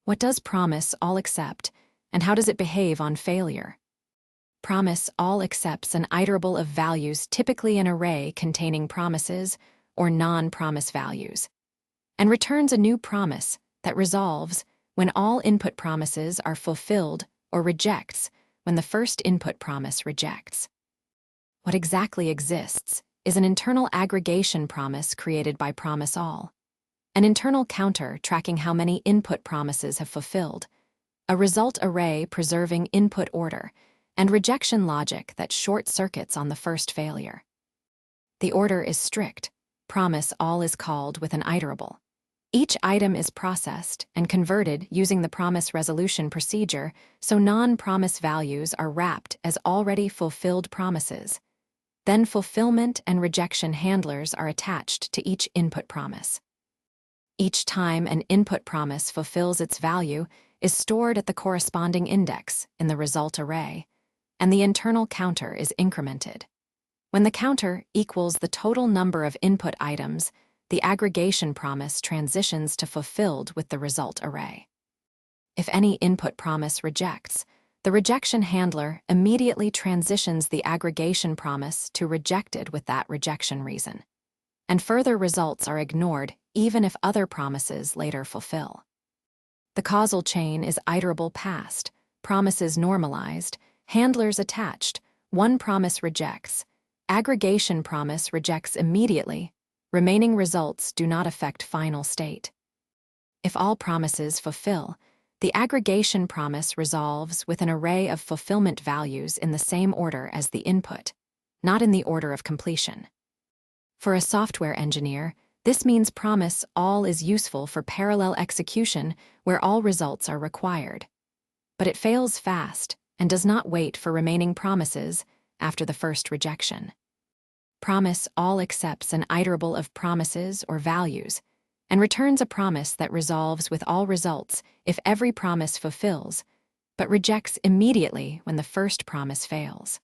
What does promise all accept, and how does it behave on failure? Promise all accepts an iterable of values, typically an array containing promises or non-promise values, and returns a new promise that resolves when all input promises are fulfilled or rejects when the first input promise rejects. What exactly exists is an internal aggregation promise created by promise all, an internal counter tracking how many input promises have fulfilled, a result array preserving input order, and rejection logic that short-circuits on the first failure. The order is strict. Promise all is called with an iterable. Each item is processed and converted using the promise resolution procedure, so non-promise values are wrapped as already fulfilled promises. Then fulfillment and rejection handlers are attached to each input promise. Each time an input promise fulfills its value is stored at the corresponding index in the result array, and the internal counter is incremented. When the counter equals the total number of input items, the aggregation promise transitions to fulfilled with the result array. If any input promise rejects, the rejection handler immediately transitions the aggregation promise to rejected with that rejection reason, and further results are ignored even if other promises later fulfill. The causal chain is iterable past, promises normalized, handlers attached, one promise rejects, aggregation promise rejects immediately, remaining results do not affect final state. If all promises fulfill, the aggregation promise resolves with an array of fulfillment values in the same order as the input, not in the order of completion. For a software engineer, this means promise all is useful for parallel execution where all results are required. But it fails fast and does not wait for remaining promises after the first rejection. Promise all accepts an iterable of promises or values and returns a promise that resolves with all results if every promise fulfills, but rejects immediately when the first promise fails.